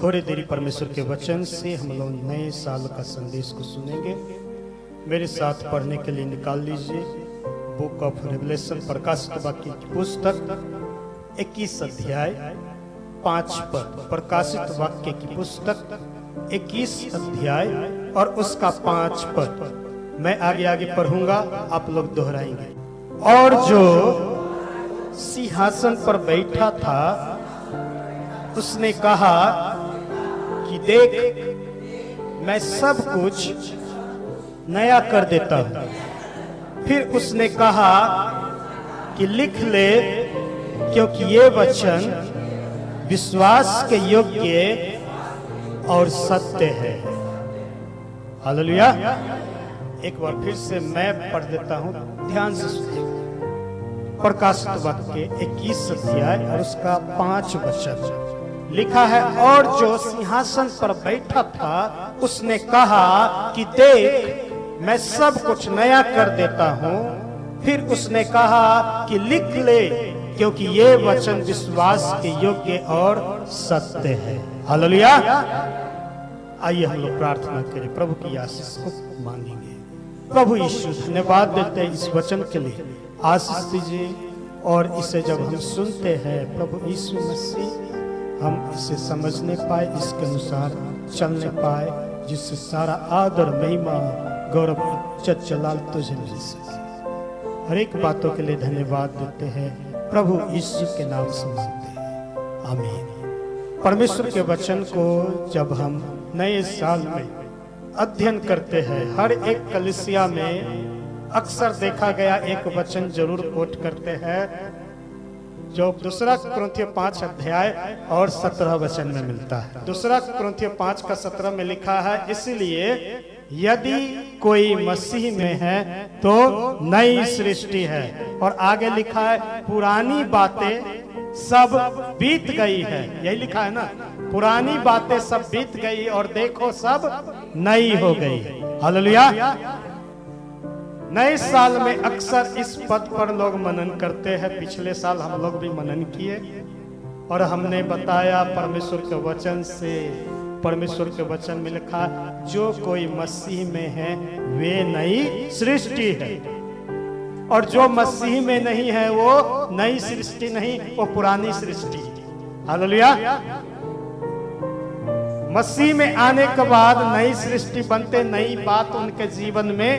थोड़ी देरी परमेश्वर के वचन से हम लोग नए साल का संदेश को सुनेंगे। मेरे साथ पढ़ने के लिए निकाल लीजिए बुक ऑफ रेवलेशन, प्रकाशित वाक्य की पुस्तक 21 अध्याय 5 पद। प्रकाशित वाक्य की पुस्तक 21 अध्याय और उसका 5 पद। मैं आगे आगे पढ़ूंगा, आप लोग दोहराएंगे। और जो सिंहासन पर बैठा था उसने कहा कि देख, मैं सब कुछ नया कर देता हूं। फिर उसने कहा कि लिख ले, क्योंकि ये वचन विश्वास के योग्य और सत्य है। हालेलुया। एक बार फिर से मैं पढ़ देता हूं, ध्यान से सुनिए। प्रकाशित वाक्य 21 अध्याय और उसका 5 वचन लिखा है, और जो सिंहासन पर बैठा था उसने कहा कि देख, मैं सब कुछ नया कर देता हूं। फिर उसने कहा कि लिख ले, क्योंकि ये वचन विश्वास के योग्य और सत्य है। हालेलुया। आइए हम लोग प्रार्थना करें, प्रभु की आशीष को मांगेंगे। प्रभु यीशु, धन्यवाद देते हैं इस वचन के लिए, आशीष दीजिए। और इसे जब हम सुनते हैं प्रभु यीशु मसीह, हम इसे समझने पाए, इसके अनुसार चलने पाए, जिससे सारा आदर, महिमा, गौरव, इज्जत, जलाल तुझे मिल सके। हर एक बातों के लिए धन्यवाद देते हैं, प्रभु यीशु के नाम से मांगते हैं, आमीन। परमेश्वर के वचन को जब हम नए साल में अध्ययन करते हैं, हर एक कलीसिया में अक्सर देखा गया एक वचन जरूर कोट करते हैं, जो 2 कुरिन्थियों 5 अध्याय और 17 वचन में मिलता है। 2 कुरिन्थियों 5 का 17 में लिखा है, इसलिए यदि कोई मसीह में है तो नई सृष्टि है। और आगे लिखा है, पुरानी बातें सब बीत गई है। यही लिखा है ना, पुरानी बातें सब बीत गई और देखो सब नई हो गई। हालेलुया। नए साल में अक्सर इस पद पर लोग मनन करते हैं। पिछले साल हम लोग भी मनन किए और हमने बताया परमेश्वर के वचन से, परमेश्वर के वचन में लिखा, जो कोई मसीह में है वे नई सृष्टि है, और जो मसीह में नहीं है वो नई सृष्टि नहीं, वो पुरानी सृष्टि। हालेलुया। मसीह में आने के बाद नई सृष्टि बनते, नई बात उनके जीवन में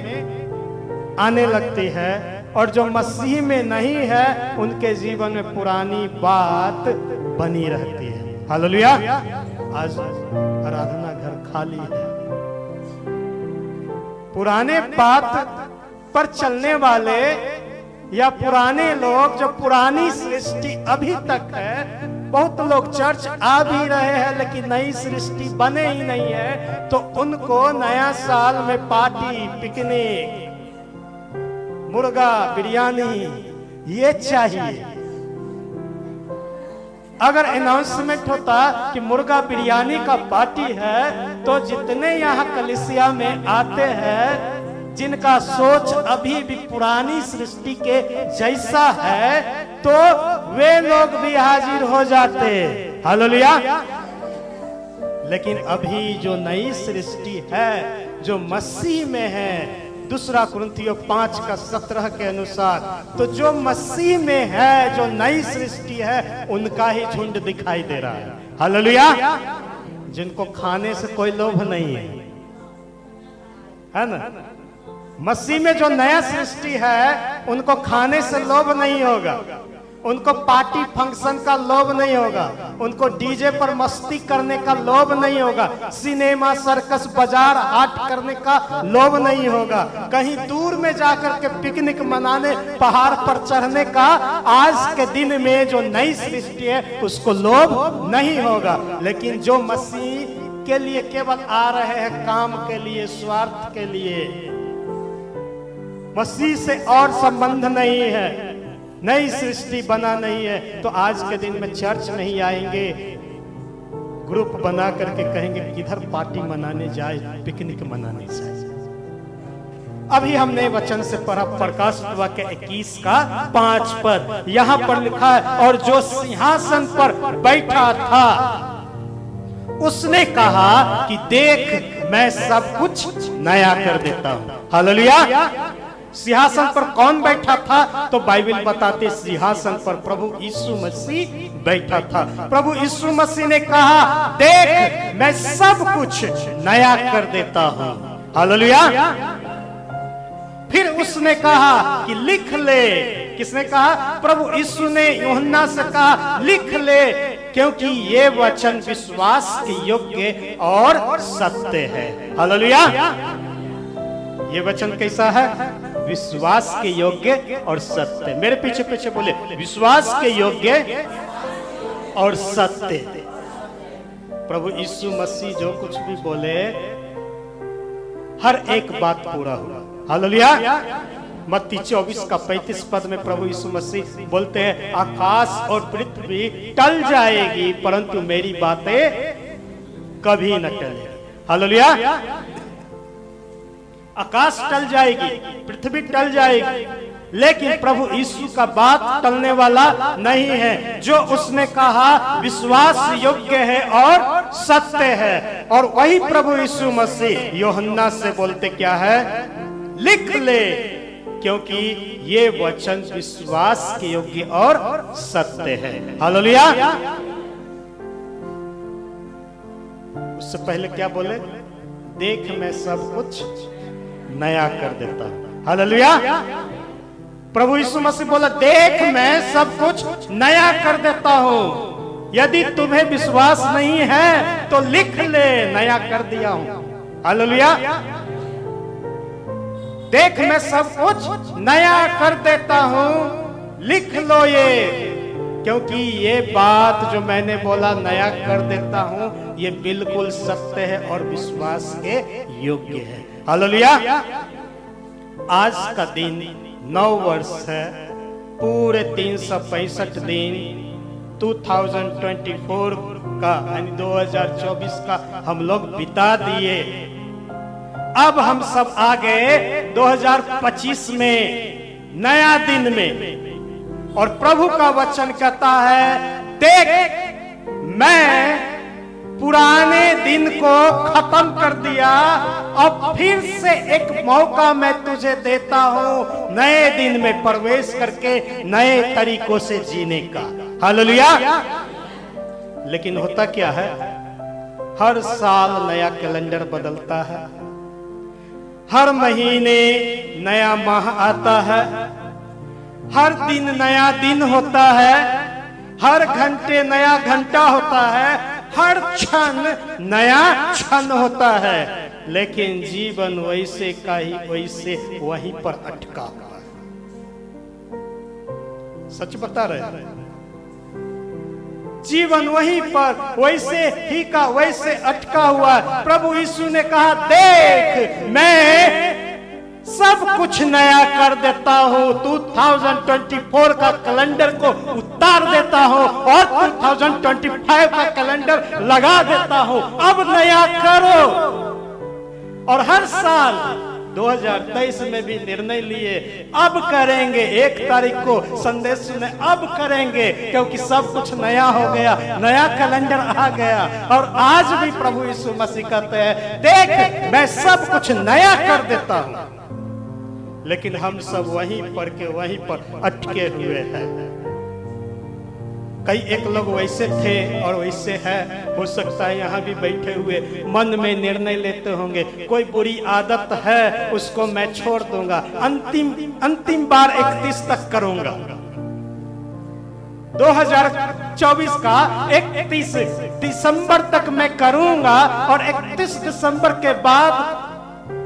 आने लगती है, और जो मसीह में नहीं है उनके जीवन में पुरानी बात बनी रहती है। हालेलुया। आज आराधना घर खाली है। पुराने बात पर चलने वाले या पुराने लोग, जो पुरानी सृष्टि अभी तक है, बहुत लोग चर्च आ भी रहे हैं लेकिन नई सृष्टि बने ही नहीं है, तो उनको नया साल में पार्टी, पिकनिक, मुर्गा, बिरयानी ये चाहिए। अगर अनाउंसमेंट होता कि मुर्गा बिरयानी का पार्टी है, तो जितने यहाँ कलीसिया में आते हैं, जिनका सोच अभी भी पुरानी सृष्टि के जैसा है, तो वे लोग भी हाजिर हो जाते। हालेलुया। लेकिन अभी जो नई सृष्टि है, जो मसीह में है, 2 कुरिन्थियों 5 का 17 के अनुसार, तो जो मसीह में है, जो नई सृष्टि है, उनका ही झुंड दिखाई दे रहा है। हालेलुया। जिनको खाने से कोई लोभ नहीं है ना। मसीह में जो नया सृष्टि है, उनको खाने से लोभ नहीं होगा, उनको पार्टी फंक्शन का लोभ नहीं होगा, उनको डीजे पर मस्ती करने का लोभ नहीं होगा, सिनेमा, सर्कस, बाजार, हाट करने का लोभ नहीं होगा, कहीं दूर में जाकर के पिकनिक मनाने, पहाड़ पर चढ़ने का आज के दिन में जो नई सृष्टि है उसको लोभ नहीं होगा। लेकिन जो मसीह के लिए केवल आ रहे हैं, काम के लिए, स्वार्थ के लिए, मसीह से और संबंध नहीं है, नई सृष्टि बना नहीं है, तो आज के दिन में चर्च नहीं आएंगे, ग्रुप बना करके कहेंगे किधर पार्टी मनाने जाए, पिकनिक मनाने जाए। अभी हमने वचन से पढ़ा प्रकाशित वाक्य 21 का 5 पद। यहाँ पर लिखा है, और जो सिंहासन पर बैठा था उसने कहा कि देख मैं सब कुछ नया कर देता हूं। हालेलुया। सिंहासन पर कौन बैठा था? तो बाइबल बताते सिंहासन पर प्रभु यीशु मसीह बैठा था। प्रभु यीशु मसीह ने कहा देख मैं सब कुछ नया कर देता हूं। हालेलुया। फिर उसने कहा कि लिख ले। किसने कहा? प्रभु यीशु ने यूहन्ना से कहा लिख ले, क्योंकि ये वचन विश्वास के योग्य और सत्य है। हालेलुया। ये वचन कैसा है? विश्वास के योग्य और सत्य। मेरे पीछे पीछे बोले, विश्वास के योग्य और सत्य। प्रभु यीशु मसीह जो कुछ भी बोले हर एक बात पूरा हुआ। हालेलुया। मत्ती 24 का 35 पद में प्रभु यीशु मसीह बोलते हैं आकाश और पृथ्वी टल जाएगी परंतु मेरी बातें कभी न टलेगी। हालेलुया। आकाश टल जाएगी, पृथ्वी टल जाएगी, लेकिन प्रभु यीशु का बात टलने वाला नहीं है। जो उसने कहा विश्वास योग्य है और सत्य है। और वही प्रभु यीशु मसीह यूहन्ना से बोलते क्या है? लिख ले, क्योंकि ये वचन विश्वास के योग्य और सत्य है। हालेलुया। उससे पहले क्या बोले? देख मैं सब कुछ नया कर देता हूं। हालेलुया। प्रभु यीशु मसीह बोला देख मैं सब कुछ नया कर देता हूं। यदि तुम्हें विश्वास नहीं है तो लिख ले, नया कर दिया हूं। हालेलुया। देख मैं सब कुछ नया कर देता हूं, लिख लो ये, क्योंकि ये बात जो मैंने बोला नया कर देता हूं ये बिल्कुल सत्य है और विश्वास के योग्य है। हालेलुया। आज का दिन 9 वर्ष है, पूरे 365 दिन 2024 का यानी 2024 का हम लोग बिता दिए। अब हम सब आ गए 2025 में, नया दिन में। और प्रभु का वचन कहता है देख मैं पुराने दिन को खत्म कर दिया, अब फिर से एक मौका मैं तुझे देता हूं नए दिन में प्रवेश करके नए तरीकों से जीने का। हालेलुया। लेकिन होता क्या है? हर साल नया कैलेंडर बदलता है, हर महीने नया माह आता है, हर दिन नया दिन होता है, हर घंटे नया घंटा होता है, हर क्षण नया क्षण होता है, लेकिन जीवन वैसे का ही वैसे वहीं पर अटका हुआ है। सच बता रहे हैं, जीवन वहीं पर वैसे ही का वैसे अटका हुआ है। प्रभु यीशु ने कहा देख मैं सब कुछ नया कर देता हूं, 2024 का कैलेंडर को उतार देता हूं और 2025 का कैलेंडर लगा देता हूं। अब नया करो। और हर साल 2023 में भी निर्णय लिए अब करेंगे, 1 तारीख को संदेश सुने अब करेंगे, क्योंकि सब कुछ नया हो गया, नया कैलेंडर आ गया। और आज भी प्रभु यीशु मसीह कहते हैं देख मैं सब कुछ नया कर देता हूं, लेकिन हम सब वहीं पर के वहीं पर अटके हुए हैं। कई एक लोग वैसे थे और वैसे है, हो सकता है यहाँ भी बैठे हुए मन में निर्णय लेते होंगे कोई बुरी आदत है उसको मैं छोड़ दूंगा, अंतिम बार 31 तक करूंगा। 2024 का 31 दिसंबर तक मैं करूंगा और 31 दिसंबर के बाद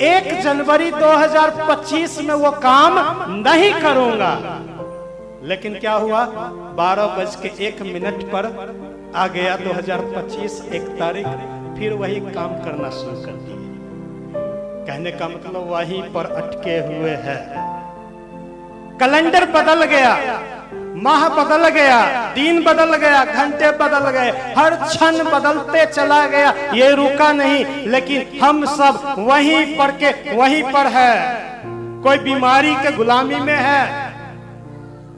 1 जनवरी 2025 में वो काम नहीं करूंगा। लेकिन क्या हुआ? 12:01 पर आ गया 2025 1 तारीख, फिर वही काम करना शुरू कर दिए। कहने का मतलब वहीं पर अटके हुए हैं। कैलेंडर बदल गया, माह बदल गया, दिन बदल गया, घंटे बदल गए, हर क्षण बदलते चला गया, ये रुका नहीं। लेकिन हम सब वहीं पर के वहीं पर है। कोई बीमारी के गुलामी में है,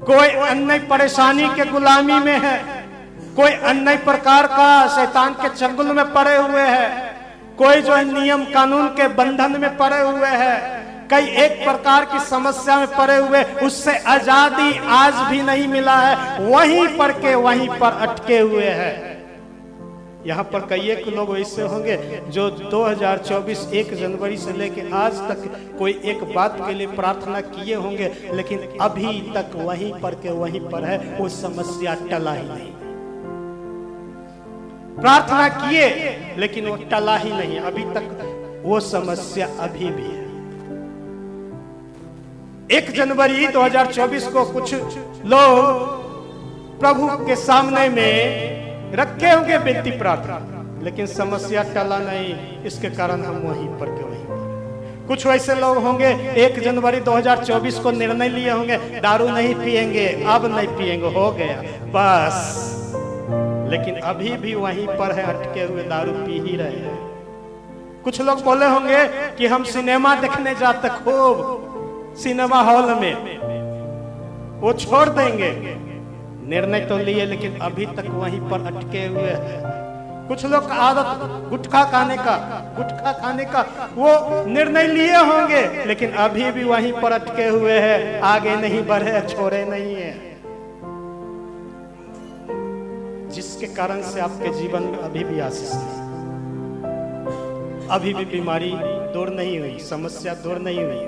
कोई अन्य परेशानी के गुलामी में है, कोई अन्य प्रकार का शैतान के चंगुल में पड़े हुए हैं, कोई जो है नियम कानून के बंधन में पड़े हुए हैं, कई एक प्रकार की समस्या में पड़े हुए, उससे आजादी आज भी नहीं मिला है, वहीं पर के वहीं पर अटके हुए हैं। यहाँ पर कई एक लोग ऐसे होंगे जो 2024 1 जनवरी से लेकर आज तक कोई एक बात के लिए प्रार्थना किए होंगे, लेकिन अभी तक वहीं पर के वहीं पर है, वो समस्या टला ही नहीं। प्रार्थना किए लेकिन वो टला ही नहीं, अभी तक वो समस्या अभी भी है। 1 जनवरी 2024 को कुछ लोग प्रभु के सामने में रखे होंगे विनती प्रार्थना, लेकिन समस्या टला नहीं, इसके कारण हम वहीं पर के वहीं पर। कुछ वैसे लोग होंगे 1 जनवरी 2024 को निर्णय लिए होंगे दारू नहीं पिएंगे, अब नहीं पिएंगे, हो गया बस, लेकिन अभी भी वहीं पर है, अटके हुए दारू पी ही रहे हैं। कुछ लोग बोले होंगे कि हम सिनेमा देखने जाते खूब सिनेमा हॉल में, वो छोड़ देंगे, निर्णय तो लिए लेकिन अभी तक वहीं पर अटके हुए हैं। कुछ लोग का आदत गुटखा खाने का वो निर्णय लिए होंगे, लेकिन अभी भी वहीं पर अटके हुए हैं, आगे नहीं बढ़े, छोड़े नहीं है, जिसके कारण से आपके जीवन में अभी भी आशीष नहीं, अभी भी बीमारी दूर नहीं हुई, समस्या दूर नहीं हुई,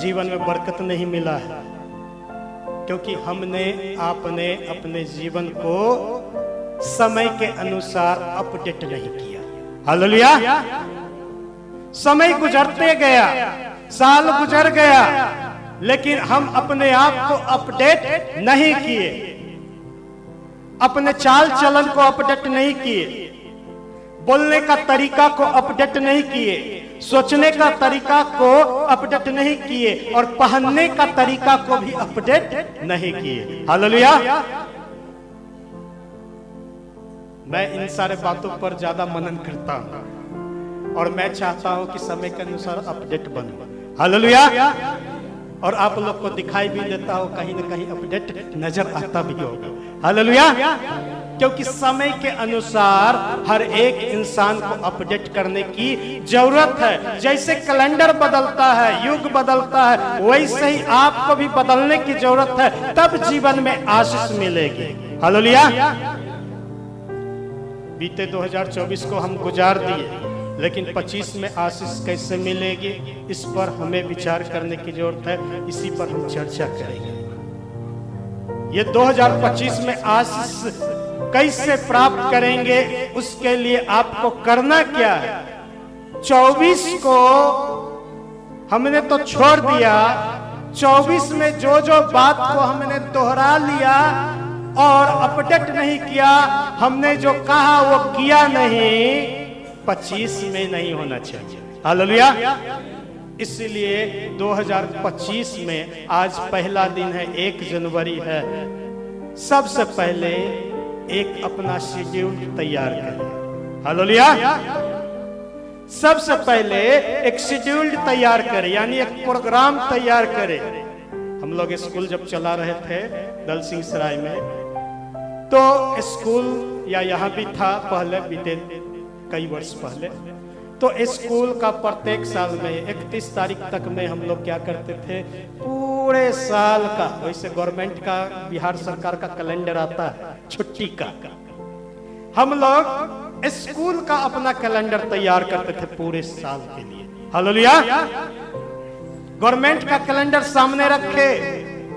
जीवन में बरकत नहीं मिला है, क्योंकि आपने अपने जीवन को समय के अनुसार अपडेट नहीं किया। हालेलुया। समय गुजरते गया, साल गुजर गया, लेकिन हम अपने आप को अपडेट नहीं किए, अपने चाल चलन को अपडेट नहीं किए, बोलने का तरीका को अपडेट नहीं किए, सोचने का तरीका को अपडेट नहीं किए, और पहनने का तरीका को भी अपडेट नहीं किए। हालेलुया। मैं इन सारे बातों पर ज्यादा मनन करता हूं और मैं चाहता हूं कि समय के अनुसार अपडेट बनूं। हालेलुया। और आप लोग को दिखाई भी देता हो, कहीं ना कहीं अपडेट नजर आता भी होगा। हालेलुया। क्योंकि समय के अनुसार हर एक इंसान को अपडेट करने की जरूरत है। जैसे कैलेंडर बदलता है, युग बदलता है, वैसे ही आपको भी बदलने की जरूरत है, तब जीवन में आशीष मिलेगी। हालेलुया। बीते 2024 को हम गुजार दिए, लेकिन 25 में आशीष कैसे मिलेगी, इस पर हमें विचार करने की जरूरत है, इसी पर हम चर्चा करेंगे। ये 2025 में आशीष कैसे प्राप्त करेंगे, उसके लिए आपको करना क्या है। 24 को हमने तो छोड़ दिया, 24 में जो जो बात को हमने दोहरा लिया और अपडेट नहीं किया, हमने जो कहा वो किया नहीं, 25 में नहीं होना चाहिए। हालेलुया। इसलिए 2025 में आज पहला दिन है, 1 जनवरी है, सबसे पहले एक अपना शेड्यूल तैयार करें। हालेलुया। सबसे पहले एक शेड्यूल तैयार करें, यानी एक प्रोग्राम तैयार करें। हम लोग स्कूल जब चला रहे थे दल सिंह सराय में, तो स्कूल या यहाँ भी था पहले, बीते कई वर्ष पहले, तो स्कूल का प्रत्येक साल में 31 तारीख तक में हम लोग क्या करते थे, पूरे साल का, वैसे गवर्नमेंट का, बिहार सरकार का कैलेंडर आता है छुट्टी का, हम लोग स्कूल का अपना कैलेंडर तैयार करते थे पूरे साल के लिए। हालेलुया। गवर्नमेंट का कैलेंडर सामने रखे,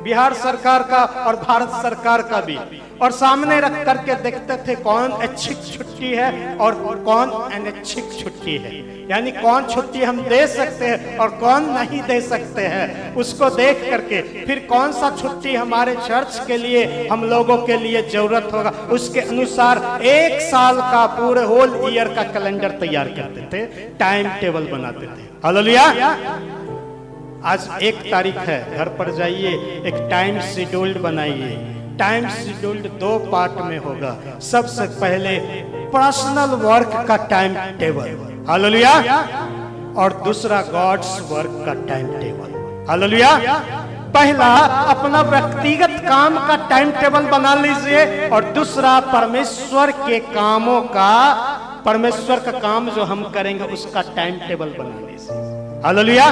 बिहार सरकार का और भारत सरकार का भी, और सामने रख करके देखते थे कौन ऐच्छिक छुट्टी है और कौन अनैच्छिक छुट्टी है, यानी कौन छुट्टी हम दे सकते हैं और कौन नहीं दे सकते हैं। उसको देख करके फिर कौन सा छुट्टी हमारे चर्च के लिए, हम लोगों के लिए जरूरत होगा, उसके अनुसार एक साल का, पूरे होल ईयर का कैलेंडर तैयार करते थे, टाइम टेबल बनाते थे। हालेलुया। आज 1 तारीख है, घर पर जाइए, एक टाइम शेड्यूल्ड बनाइए। टाइम शेड्यूल्ड 2 पार्ट में होगा। सबसे पहले पर्सनल वर्क का टाइम टेबल, हालेलुया, और दूसरा गॉड्स वर्क का टाइम टेबल। हालेलुया। पहला अपना व्यक्तिगत काम का टाइम टेबल बना लीजिए, और दूसरा परमेश्वर के कामों का, परमेश्वर का काम जो हम करेंगे उसका टाइम टेबल बना लीजिए। हालेलुया।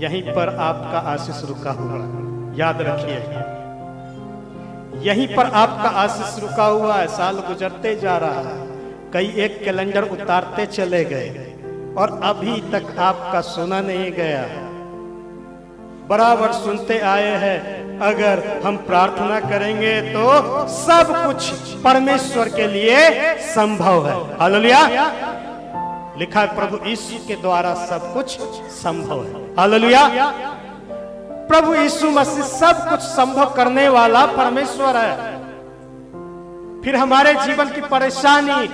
यहीं पर आपका आशीष रुका हुआ, याद रखिए, यहीं पर आपका आशीष रुका हुआ है। साल गुजरते जा रहा है, कई एक कैलेंडर उतारते चले गए और अभी तक आपका सुना नहीं गया। बराबर सुनते आए हैं, अगर हम प्रार्थना करेंगे तो सब कुछ परमेश्वर के लिए संभव है। हालेलुया। लिखा है प्रभु यीशु के द्वारा सब कुछ संभव है। हालेलुया। प्रभु यीशु मसीह सब कुछ संभव करने वाला परमेश्वर है। फिर हमारे जीवन की परेशानी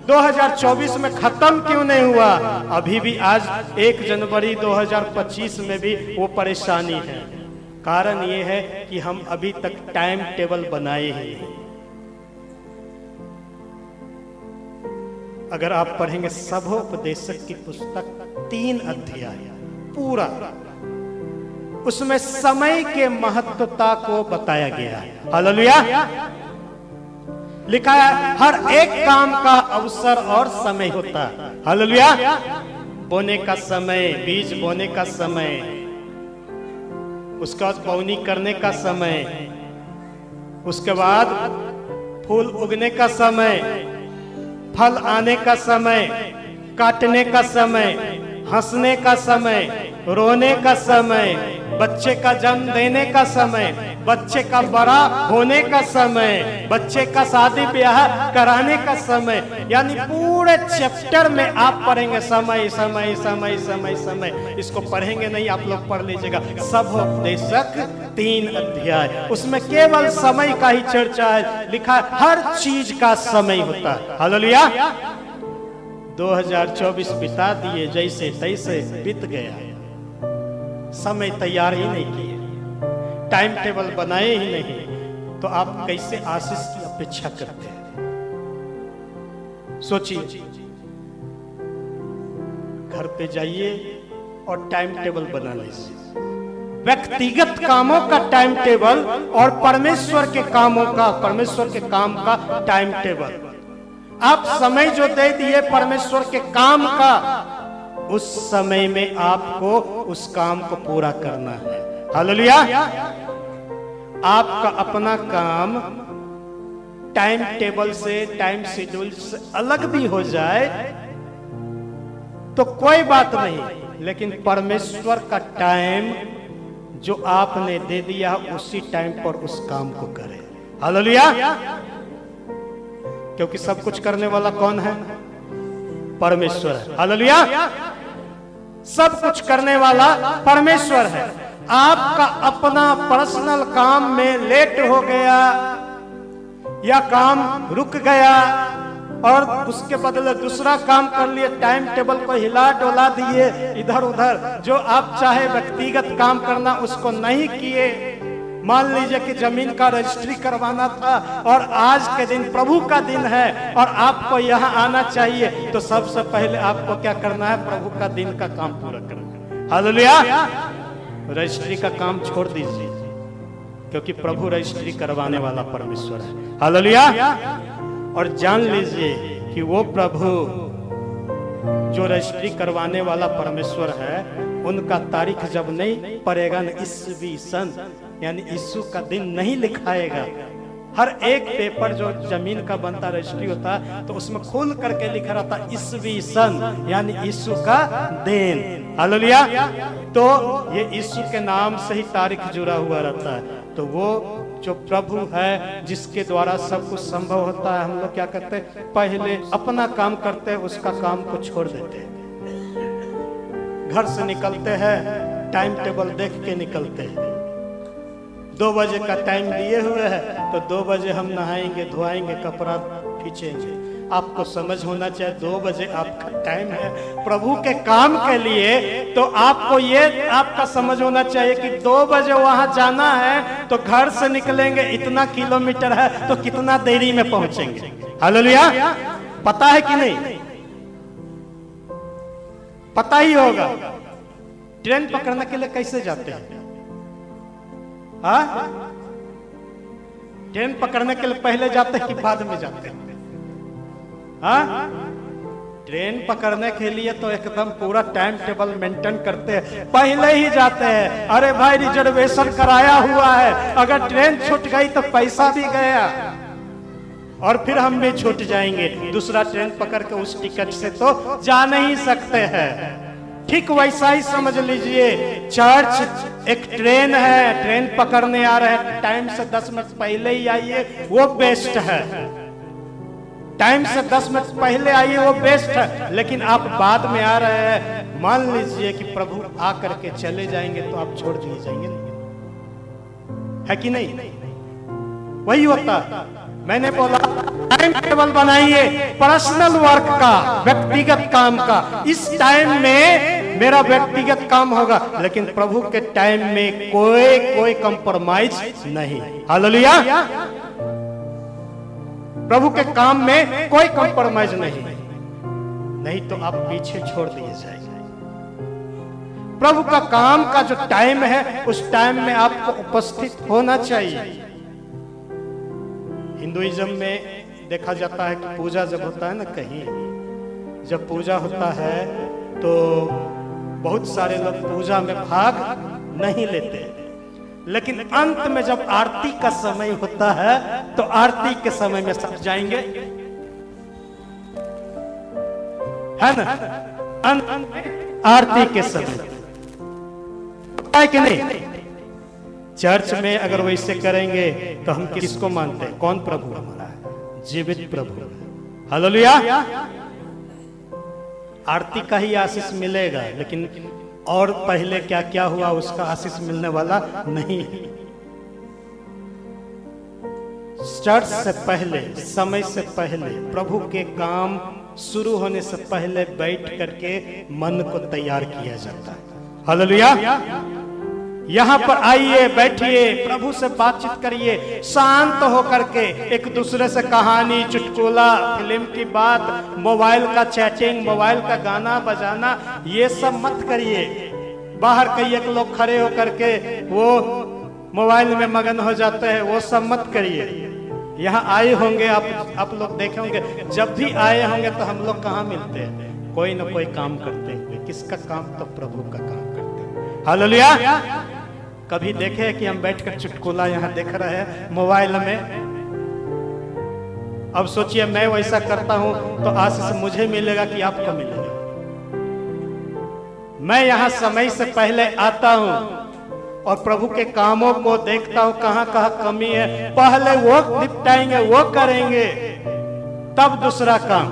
2024 में खत्म क्यों नहीं हुआ? अभी भी आज 1 जनवरी 2025 में भी वो परेशानी है। कारण ये है कि हम अभी तक टाइम टेबल बनाए ही नहीं। अगर आप पढ़ेंगे सभोपदेशक की पुस्तक 3 अध्याय पूरा, उसमें समय के महत्वता को बताया गया है। हालेलुया। लिखा है हर एक काम का अवसर और समय होता है। हालेलुया। बोने का समय, बीज बोने का समय, उसका बोनी करने का समय, उसके बाद फूल उगने का समय, फल आने का समय, काटने का समय, हंसने का समय, रोने का समय, बच्चे का जन्म देने का समय, बच्चे का बड़ा होने का समय, बच्चे का शादी ब्याह कराने का समय। यानी पूरे चैप्टर में आप पढ़ेंगे समय समय समय समय समय। इसको पढ़ेंगे नहीं, आप लोग पढ़ लीजिएगा। सभोपदेशक 3 अध्याय, उसमें केवल समय का ही चर्चा है। लिखा है हर चीज का समय होता है। हालेलुया। 2024 बिता दिए जैसे तैसे बीत गया, समय तैयार ही नहीं किए, टाइम टेबल बनाए ही नहीं, तो आप कैसे आशीष की अपेक्षा करते हैं? सोचिए, घर पे जाइए और टाइम टेबल बना लीजिए, व्यक्तिगत कामों का टाइम टेबल और परमेश्वर के कामों का, परमेश्वर के काम का टाइम टेबल। आप समय जो दे दिए परमेश्वर के काम का, उस समय में आपको उस काम को पूरा करना है। हालेलुया। आपका अपना काम टाइम टेबल से, टाइम शेड्यूल से अलग भी हो जाए तो कोई बात नहीं, लेकिन परमेश्वर का टाइम जो आपने दे दिया उसी टाइम पर उस काम को करें। हालेलुया। क्योंकि सब कुछ करने वाला कौन है? परमेश्वर है। हालेलुया। सब कुछ करने वाला परमेश्वर है। आपका अपना पर्सनल काम में लेट हो गया या काम रुक गया और उसके बदले दूसरा काम कर लिए, टाइम टेबल को हिला डोला दिए इधर उधर, जो आप चाहे व्यक्तिगत काम करना उसको नहीं किए। मान लीजिए कि जमीन का रजिस्ट्री करवाना था और आज के दिन प्रभु का दिन है और आपको यहाँ आना चाहिए, तो सबसे पहले आपको क्या करना है? प्रभु का दिन का काम पूरा करना। हालेलुया। रजिस्ट्री का काम छोड़ दीजिए, क्योंकि प्रभु रजिस्ट्री करवाने वाला परमेश्वर है। हालेलुया। और जान लीजिए कि वो प्रभु जो रजिस्ट्री करवाने वाला परमेश्वर है, उनका तारीख जब नहीं पड़ेगा न ईस्वी सन, यानी यीशु का दिन नहीं लिखाएगा। हर एक पेपर जो जमीन का बनता रजिस्ट्री होता है तो उसमें खोल करके लिखा रहता ईस्वी सन, यानी यीशु का दिन। हालेलुया। तो ये यीशु के नाम से ही तारीख जुड़ा हुआ रहता है। तो वो जो प्रभु है जिसके द्वारा सब कुछ संभव होता है, हम लोग क्या करते हैं? पहले अपना काम करते हैं, उसका काम को छोड़ देते हैं। घर से निकलते हैं, टाइम टेबल देख के निकलते हैं। 2 बजे का टाइम दिए हुए है तो 2 बजे हम नहाएंगे, धोआएंगे, कपड़ा खींचेंगे। आपको समझ होना चाहिए 2 बजे आपका टाइम है प्रभु के काम के लिए, तो आपको ये आपका समझ होना चाहिए कि 2 बजे वहां जाना है तो घर से निकलेंगे, इतना किलोमीटर है तो कितना देरी में पहुंचेंगे। हालेलुया। पता है कि नहीं? पता ही होगा। ट्रेन पकड़ने के लिए कैसे जाते हैं? हाँ, ट्रेन पकड़ने के लिए पहले जाते हैं कि बाद में जाते हैं? हाँ, ट्रेन पकड़ने के लिए तो एकदम पूरा टाइम टेबल मेंटेन करते हैं, पहले ही जाते हैं। अरे भाई रिजर्वेशन कराया हुआ है, अगर ट्रेन छूट गई तो पैसा भी गया और फिर हम भी छूट जाएंगे। दूसरा ट्रेन पकड़ के उस टिकट से तो जा नहीं सकते हैं। ठीक वैसा ही समझ लीजिए, चर्च एक ट्रेन है, ट्रेन पकड़ने आ रहे हैं, टाइम से 10 मिनट पहले ही आइए, वो बेस्ट है। टाइम से 10 मिनट पहले आइए, वो बेस्ट है। लेकिन आप बाद में आ रहे हैं, मान लीजिए कि प्रभु आ करके चले जाएंगे तो आप छोड़ दिए जाएंगे, है कि नहीं? वही होता। मैंने बोला टाइम टेबल बनाइए पर्सनल वर्क का, व्यक्तिगत काम का। इस टाइम में मेरा व्यक्तिगत काम होगा, लेकिन प्रभु के टाइम में कोई कंप्रोमाइज नहीं। हालेलुया। प्रभु के काम में कोई कंप्रोमाइज नहीं तो आप पीछे छोड़ दिए जाएंगे। प्रभु का काम का जो टाइम है, उस टाइम में आपको उपस्थित होना चाहिए। हिंदुइज्म में देखा जाता है कि पूजा जब होता है ना, कहीं जब पूजा होता है तो बहुत सारे लोग पूजा में भाग नहीं लेते, लेकिन अंत में जब आरती का समय होता है तो आरती के समय में सब जाएंगे, है ना? अंत में आरती के समय है कि नहीं? चर्च में अगर वैसे करेंगे तो हम किसको मानते हैं? कौन प्रभु हमारा है? जीवित प्रभु। हालेलुया। आरती का ही आशीष मिलेगा, लेकिन और पहले क्या क्या हुआ उसका आशीष मिलने वाला नहीं। चर्च से पहले, समय से पहले, प्रभु के काम शुरू होने से पहले बैठ करके मन को तैयार किया जाता है। हालेलुया। यहाँ पर आइए, बैठिए, प्रभु से बातचीत करिए, शांत होकर के। एक दूसरे से कहानी, चुटकुला, फिल्म की बात, मोबाइल का चैटिंग, मोबाइल का गाना बजाना, ये सब मत करिए। बाहर कई एक लोग खड़े होकर के वो मोबाइल में मगन हो जाते हैं, वो सब मत करिए। यहाँ आए होंगे आप लोग देखे होंगे, जब भी आए होंगे तो हम लोग कहाँ मिलते हैं? कोई ना कोई काम करते हुए। किसका काम? तो प्रभु का काम करते हैं। हालेलुया। कभी देखे कि हम बैठकर चुटकुला यहाँ देख रहे हैं मोबाइल में? अब सोचिए मैं वैसा करता हूं तो आशीष मुझे मिलेगा कि आपको मिलेगा? मैं यहाँ समय से पहले आता हूं और प्रभु के कामों को देखता हूं, कहां कहां कमी है, पहले वो निपटाएंगे, वो करेंगे, तब दूसरा काम।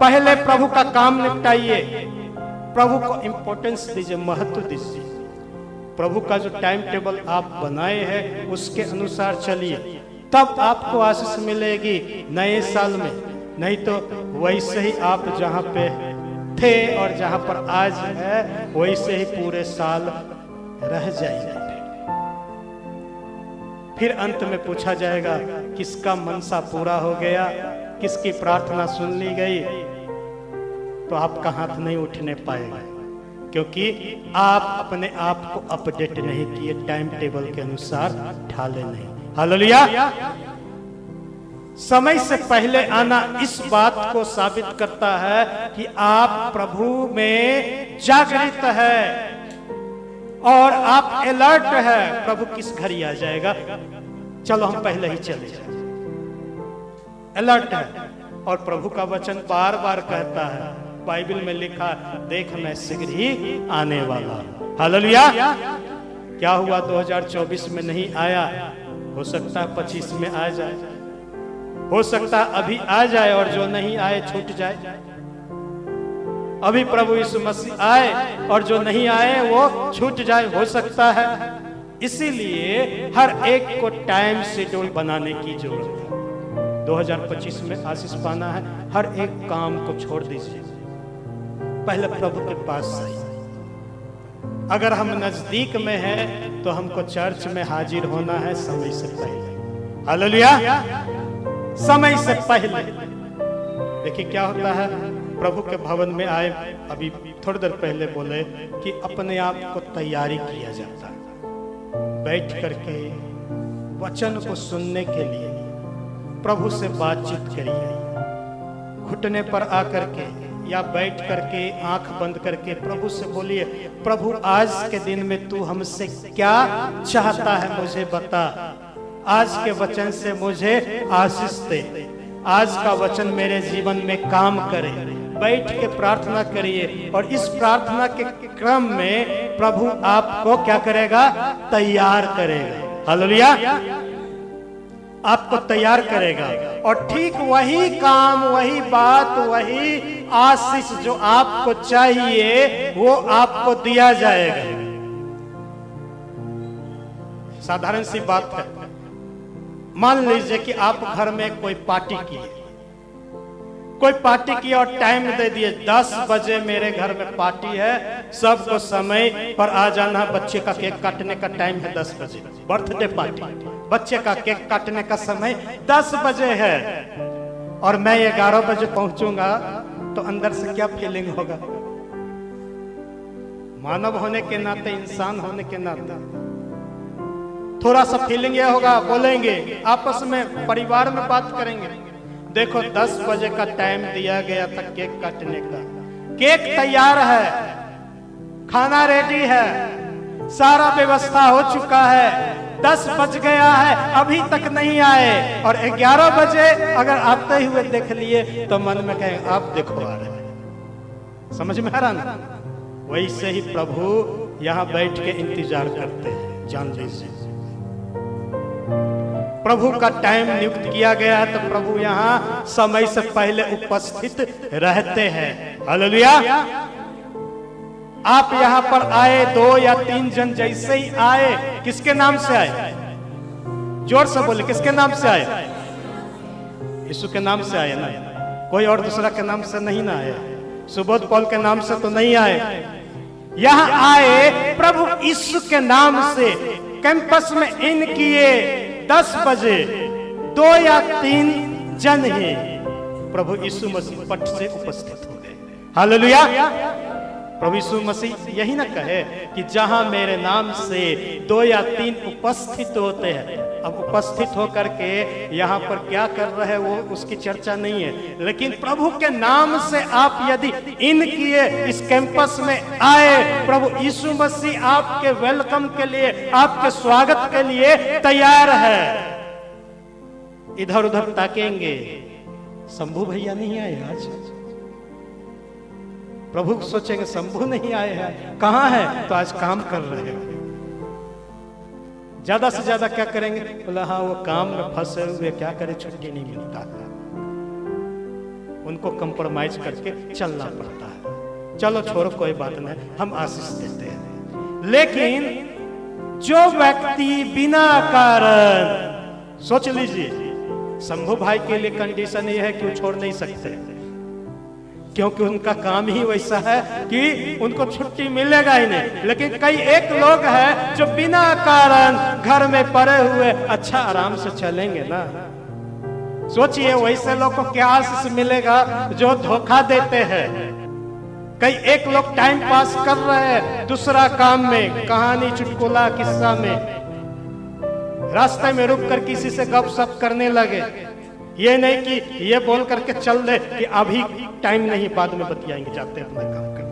पहले प्रभु का काम निपटाइए, प्रभु को इंपॉर्टेंस दीजिए, महत्व दीजिए। प्रभु का जो टाइम टेबल आप बनाए हैं उसके अनुसार चलिए, तब आपको आशीष मिलेगी नए साल में। नहीं तो वैसे ही आप जहां पे थे और जहां पर आज है वैसे ही पूरे साल रह जाएंगे। फिर अंत में पूछा जाएगा किसका मनसा पूरा हो गया, किसकी प्रार्थना सुन ली गई, तो आपका हाथ नहीं उठने पाएगा, क्योंकि आप अपने आप को अपडेट नहीं किए, टाइम टेबल के अनुसार ढाले नहीं। हालेलुया। समय से पहले आना इस बात को साबित करता है कि आप प्रभु में जागृत है और आप अलर्ट है। प्रभु किस घड़ी आ जाएगा, चलो हम पहले ही चले जाए। अलर्ट है। और प्रभु का वचन बार बार कहता है, बाइबल में लिखा, देख मैं शीघ्र ही आने वाला हूं। हालेलुया। क्या हुआ 2024 में नहीं आया, हो सकता है 25 में आ जाए, हो सकता है अभी आ जाए और जो नहीं आए छूट जाए। अभी प्रभु यीशु मसीह आए और जो नहीं आए वो छूट जाए, हो सकता है। इसीलिए हर एक को टाइम शेड्यूल बनाने की जरूरत है। 2025 में आशीष पाना है, हर एक काम को छोड़ दीजिए, पहले प्रभु के पास आइए। अगर हम नजदीक में हैं तो हमको चर्च में हाजिर होना है समय से पहले। हालेलुया। समय से पहले। देखिए क्या होता है, प्रभु के भवन में आए, अभी थोड़ी देर पहले बोले कि अपने आप को तैयारी किया जाता है। बैठ करके वचन को सुनने के लिए प्रभु से बातचीत करिए। घुटने पर आकर के या बैठ करके आंख बंद करके प्रभु से बोलिए, प्रभु आज के दिन में तू हमसे क्या चाहता है मुझे बता। आज के वचन से मुझे आशीष दे। आज का वचन मेरे जीवन में काम करे। बैठ के प्रार्थना करिए और इस प्रार्थना के क्रम में प्रभु आपको क्या करेगा? तैयार करेगा। हालेलुया! आपको तैयार करेगा और ठीक वही काम, वही बात, वही आशीष जो आपको चाहिए वो आपको दिया जाएगा। साधारण सी बात है, मान लीजिए कि आप घर में कोई पार्टी की और टाइम दे दिए, 10 बजे मेरे घर में पार्टी है, सबको समय पर आ जाना। बच्चे का केक काटने का टाइम है 10 बजे, बर्थडे पार्टी, बच्चे का केक काटने का समय 10 बजे है और मैं 11 बजे पहुंचूंगा तो अंदर से क्या फीलिंग होगा? मानव होने के नाते, इंसान होने के नाते थोड़ा सा फीलिंग यह होगा, बोलेंगे आपस में, परिवार में बात करेंगे, देखो 10 बजे का टाइम दिया गया था केक काटने का, केक तैयार है, खाना रेडी है, सारा व्यवस्था हो चुका है, 10 बज गया है अभी तक नहीं आए और 11 बजे अगर आते हुए देख लिए तो मन में कहें आप देखो आ रहे हैं। समझ में आ रहा ना? वैसे ही प्रभु यहां बैठ के इंतजार करते हैं। जान लीजिए, प्रभु का टाइम नियुक्त किया गया है तो प्रभु यहाँ समय से पहले उपस्थित रहते हैं। हालेलुया! आप यहाँ पर आए, 2 या 3 जन जैसे ही आए, किसके नाम से आए? जोर से बोले, किसके नाम से आए? यीशु के नाम से आए ना, कोई और दूसरा के नाम से नहीं ना आए, सुबोध पौल के नाम से तो नहीं आए। यहाँ आए प्रभु यीशु के नाम से, कैंपस में इन किए 10 बजे 2 या 3 जन ही प्रभु यीशु मसीह पट से उपस्थित हो गए। हालेलुया! प्रभु यीशु मसीह यही ना कहे कि जहां मेरे नाम से 2 या 3 उपस्थित होते हैं। अब उपस्थित होकर के यहाँ पर क्या कर रहे हैं वो उसकी चर्चा नहीं है, लेकिन प्रभु के नाम से आप यदि इन किए इस कैंपस में आए, प्रभु यीशु मसीह आपके वेलकम के लिए, आपके स्वागत के लिए तैयार है। इधर उधर ताकेंगे, शंभू भैया नहीं आए आज, प्रभु सोचेंगे शंभू नहीं आए हैं, कहां है? तो आज काम कर रहे हैं। ज्यादा से ज्यादा क्या करेंगे? बोला हाँ वो काम में फंसे हुए, क्या करे, छुट्टी नहीं मिलता, उनको कंप्रोमाइज करके चलना पड़ता है। चलो छोड़ो, कोई बात नहीं, हम आशीष देते हैं। लेकिन जो व्यक्ति बिना कारण, सोच लीजिए शंभू भाई के लिए कंडीशन ये है कि वो छोड़ नहीं सकते, क्योंकि उनका काम ही वैसा है कि उनको छुट्टी मिलेगा ही नहीं। लेकिन कई एक लोग हैं जो बिना कारण घर में पड़े हुए अच्छा आराम से चलेंगे ना। सोचिए वैसे लोग को क्या आशीष मिलेगा जो धोखा देते हैं। कई एक लोग टाइम पास कर रहे हैं दूसरा काम में, कहानी, चुटकुला, किस्सा में, रास्ते में रुक कर किसी से गपशप करने लगे। ये नहीं कि ये बोल करके चल दे कि अभी टाइम नहीं, बाद में बतियाएंगे, जाते अपना काम कर।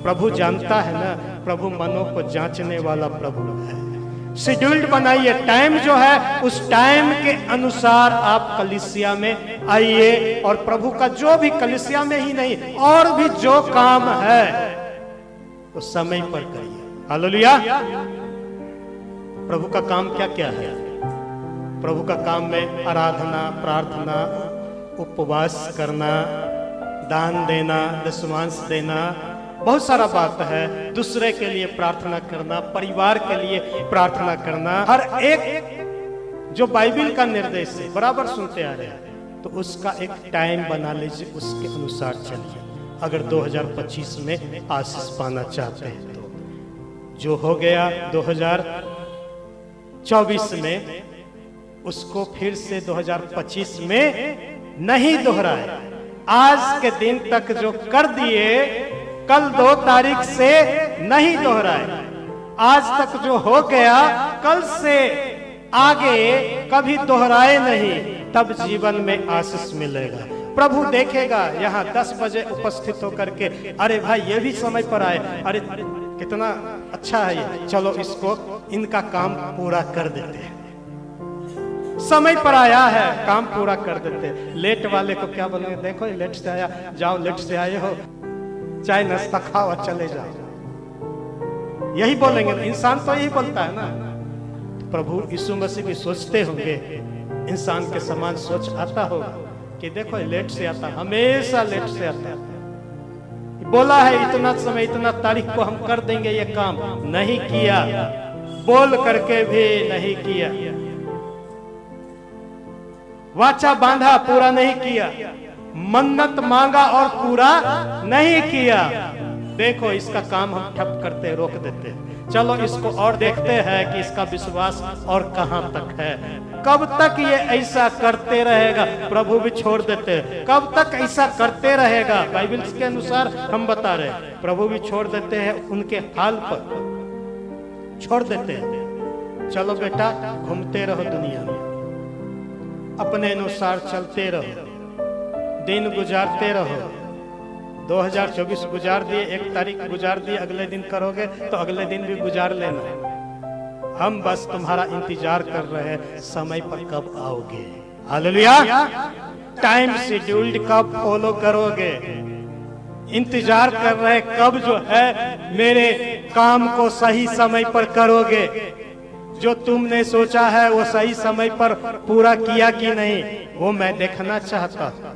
प्रभु जानता है ना, प्रभु मनों को जांचने वाला प्रभु है। शेड्यूल्ड बनाइए, टाइम जो है उस टाइम के अनुसार आप कलीसिया में आइए और प्रभु का जो भी, कलीसिया में ही नहीं और भी जो काम है वो समय पर करिए। हालेलुया! प्रभु का काम क्या क्या है? प्रभु का काम में आराधना, प्रार्थना, उपवास करना, दान देना, दशमांश देना, बहुत सारा बात है। दूसरे के लिए प्रार्थना करना, परिवार के लिए प्रार्थना करना, हर एक जो बाइबल का निर्देश है बराबर सुनते आ रहे हैं, तो उसका एक टाइम बना लीजिए, उसके अनुसार चलिए। अगर 2025 में आशीष पाना चाहते हैं तो जो हो गया 2024 में उसको फिर से 2025 में नहीं दोहराए। आज के दिन तक जो कर दिए कल 2 तारीख से नहीं दोहराए। आज तक जो हो गया कल से आगे कभी दोहराए नहीं, तब जीवन में आशीष मिलेगा। प्रभु देखेगा यहाँ 10 बजे उपस्थित होकर के, अरे भाई ये भी समय पर आए, अरे कितना अच्छा है ये, चलो इसको इनका काम पूरा कर देते हैं। समय पर आया है, काम पूरा कर देते। लेट वाले को क्या बोलेंगे, देखो ये लेट से आया, जाओ लेट से आए हो, चाय नाश्ता खाओ और चले जाओ, यही बोलेंगे। इंसान तो यही बोलता है ना। प्रभु यीशु मसीह भी सोचते होंगे, इंसान के समान सोच आता होगा कि देखो लेट से आता, हमेशा लेट से आता। बोला है इतना समय इतना तारीख को हम कर देंगे ये काम, नहीं किया, बोल करके भी नहीं किया। वाचा बांधा, पूरा नहीं किया। मन्नत मांगा और पूरा नहीं किया। देखो इसका काम हम ठप करते, रोक देते हैं। चलो इसको और देखते हैं कि इसका विश्वास और कहां तक है। कब तक ये ऐसा करते रहेगा, प्रभु भी छोड़ देते हैं। कब तक ऐसा करते रहेगा, बाइबल के अनुसार हम बता रहे हैं, प्रभु भी छोड़ देते हैं, उनके हाल पर छोड़ देते हैं। चलो बेटा घूमते रहो दुनिया में, अपने अनुसार चलते रहो, दिन गुजारते रहो। 2024 गुजार दिए, 1 तारीख गुजार दिए, अगले दिन करोगे तो अगले दिन भी गुजार लेना। हम बस तुम्हारा इंतजार कर रहे हैं, समय पर कब आओगे। हालेलुया। टाइम शेड्यूल्ड कब फॉलो करोगे, इंतजार कर रहे कब जो है मेरे काम को सही समय पर करोगे। जो तुमने सोचा है वो सही समय पर पूरा किया कि नहीं, वो मैं देखना चाहता हूं।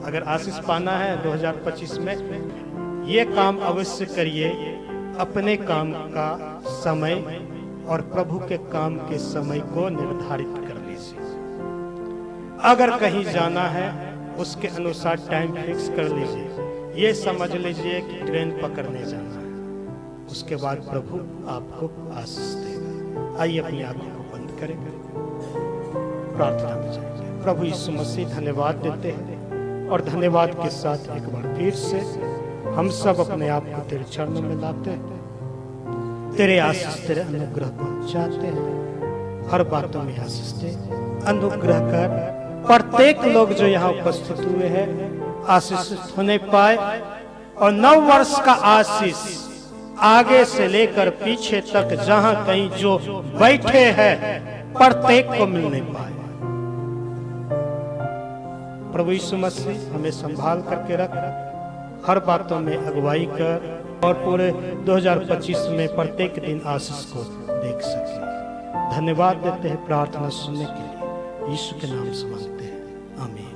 अगर आशीष पाना है 2025 में, ये काम अवश्य करिए। अपने काम का समय और प्रभु के काम के समय को निर्धारित कर लीजिए। अगर कहीं जाना है उसके अनुसार टाइम फिक्स कर लीजिए। ये समझ लीजिए कि ट्रेन पकड़ने जाना है, उसके बाद प्रभु आपको आशीष देगा। आइए अपनी आंखों को बंद करें, प्रार्थना में जाएंगे। प्रभु यीशु मसीह धन्यवाद देते हैं और धन्यवाद के साथ एक बार फिर से हम सब अपने आप को तेरे चरणों में लाते हैं। तेरे आशीष तेरे अनुग्रह को चाहते हैं। हर बातों में आशीष दे, अनुग्रह कर। प्रत्येक लोग जो यहाँ उपस्थित हुए हैं आशीषित होने पाए, और 9 वर्ष का आशीष आगे से लेकर पीछे तक जहां कहीं जो बैठे हैं प्रत्येक को मिलने पाए। प्रभु यीशु मसीह हमें संभाल करके रख, हर बातों में अगुवाई कर, और पूरे 2025 में प्रत्येक दिन आशीष को देख सके। धन्यवाद देते हैं प्रार्थना सुनने के लिए, यीशु के नाम से मांगते हैं, आमीन।